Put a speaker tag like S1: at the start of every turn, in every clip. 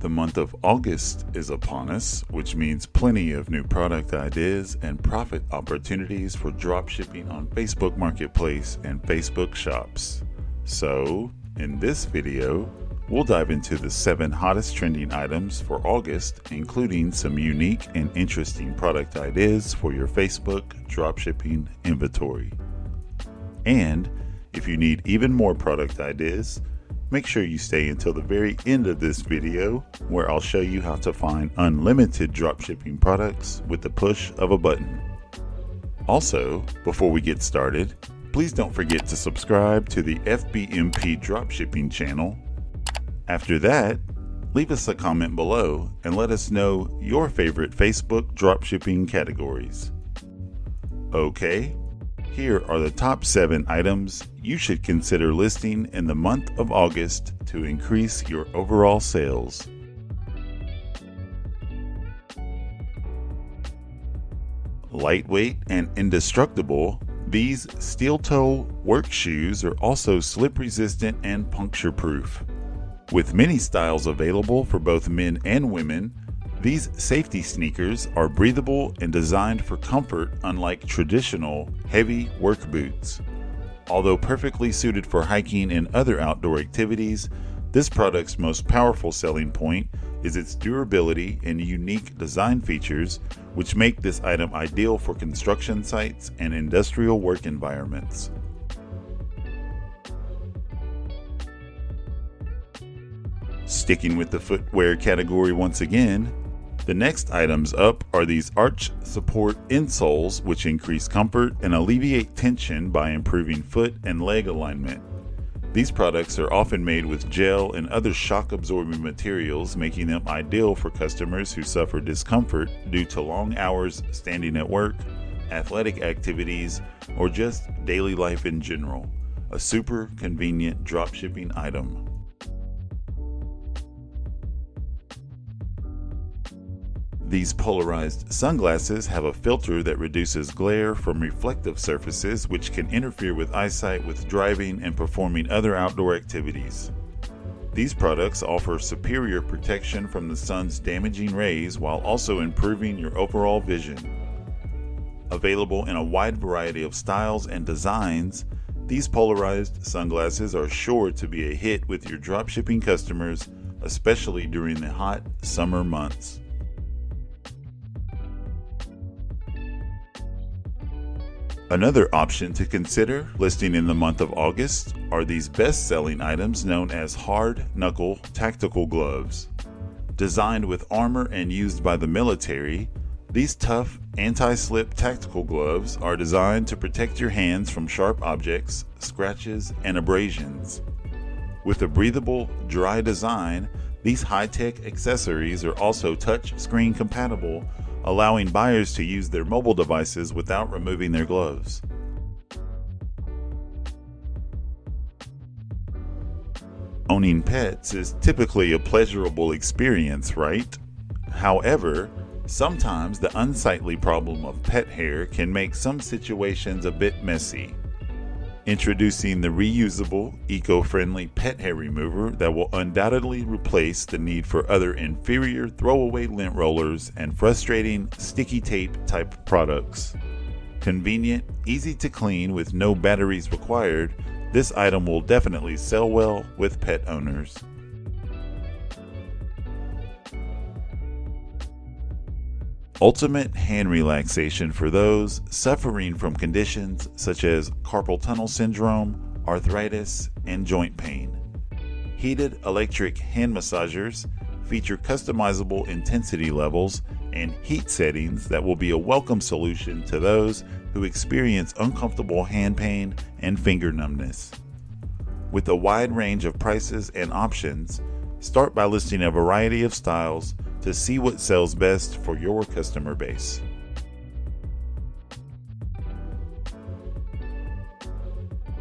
S1: The month of August is upon us, which means plenty of new product ideas and profit opportunities for dropshipping on Facebook Marketplace and Facebook Shops. So, in this video, we'll dive into the 7 hottest trending items for August, including some unique and interesting product ideas for your Facebook dropshipping inventory. And if you need even more product ideas, make sure you stay until the very end of this video, where I'll show you how to find unlimited dropshipping products with the push of a button. Also, before we get started, please don't forget to subscribe to the FBMP dropshipping channel. After that, leave us a comment below and let us know your favorite Facebook dropshipping categories. Okay, here are the top 7 items you should consider listing in the month of August to increase your overall sales. Lightweight and indestructible, these steel-toe work shoes are also slip-resistant and puncture-proof. With many styles available for both men and women, these safety sneakers are breathable and designed for comfort, unlike traditional heavy work boots. Although perfectly suited for hiking and other outdoor activities, this product's most powerful selling point is its durability and unique design features, which make this item ideal for construction sites and industrial work environments. Sticking with the footwear category once again, the next items up are these arch support insoles, which increase comfort and alleviate tension by improving foot and leg alignment. These products are often made with gel and other shock-absorbing materials, making them ideal for customers who suffer discomfort due to long hours standing at work, athletic activities, or just daily life in general. A super convenient dropshipping item. These polarized sunglasses have a filter that reduces glare from reflective surfaces, which can interfere with eyesight with driving and performing other outdoor activities. These products offer superior protection from the sun's damaging rays while also improving your overall vision. Available in a wide variety of styles and designs, these polarized sunglasses are sure to be a hit with your dropshipping customers, especially during the hot summer months. Another option to consider listing in the month of August are these best-selling items known as hard knuckle tactical gloves. Designed with armor and used by the military, these tough anti-slip tactical gloves are designed to protect your hands from sharp objects, scratches, and abrasions. With a breathable, dry design, these high-tech accessories are also touch-screen compatible, allowing buyers to use their mobile devices without removing their gloves. Owning pets is typically a pleasurable experience, right? However, sometimes the unsightly problem of pet hair can make some situations a bit messy. Introducing the reusable, eco-friendly pet hair remover that will undoubtedly replace the need for other inferior throwaway lint rollers and frustrating sticky tape type products. Convenient, easy to clean with no batteries required, this item will definitely sell well with pet owners. Ultimate hand relaxation for those suffering from conditions such as carpal tunnel syndrome, arthritis, and joint pain. Heated electric hand massagers feature customizable intensity levels and heat settings that will be a welcome solution to those who experience uncomfortable hand pain and finger numbness. With a wide range of prices and options, start by listing a variety of styles to see what sells best for your customer base.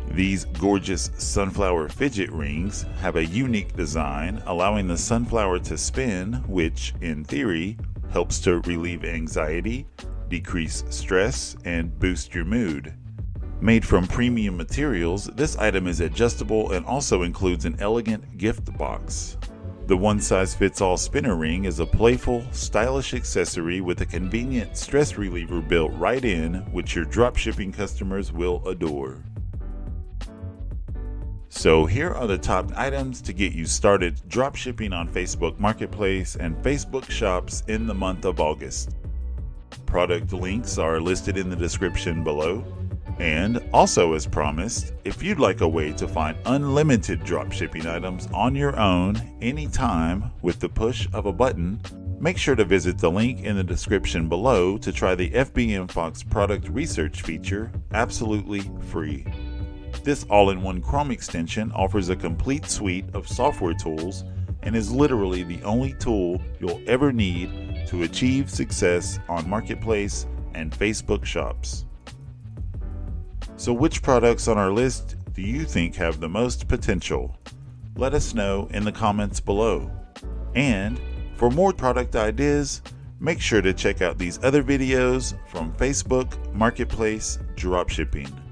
S1: These gorgeous sunflower fidget rings have a unique design, allowing the sunflower to spin, which, in theory, helps to relieve anxiety, decrease stress, and boost your mood. Made from premium materials, this item is adjustable and also includes an elegant gift box. The one-size-fits-all spinner ring is a playful, stylish accessory with a convenient stress reliever built right in, which your dropshipping customers will adore. So here are the top items to get you started dropshipping on Facebook Marketplace and Facebook Shops in the month of August. Product links are listed in the description below. And also, as promised, if you'd like a way to find unlimited dropshipping items on your own anytime with the push of a button, make sure to visit the link in the description below to try the FBMFOX product research feature absolutely free. This all-in-one Chrome extension offers a complete suite of software tools and is literally the only tool you'll ever need to achieve success on Marketplace and Facebook Shops. So which products on our list do you think have the most potential? Let us know in the comments below. And for more product ideas, make sure to check out these other videos from Facebook Marketplace Dropshipping.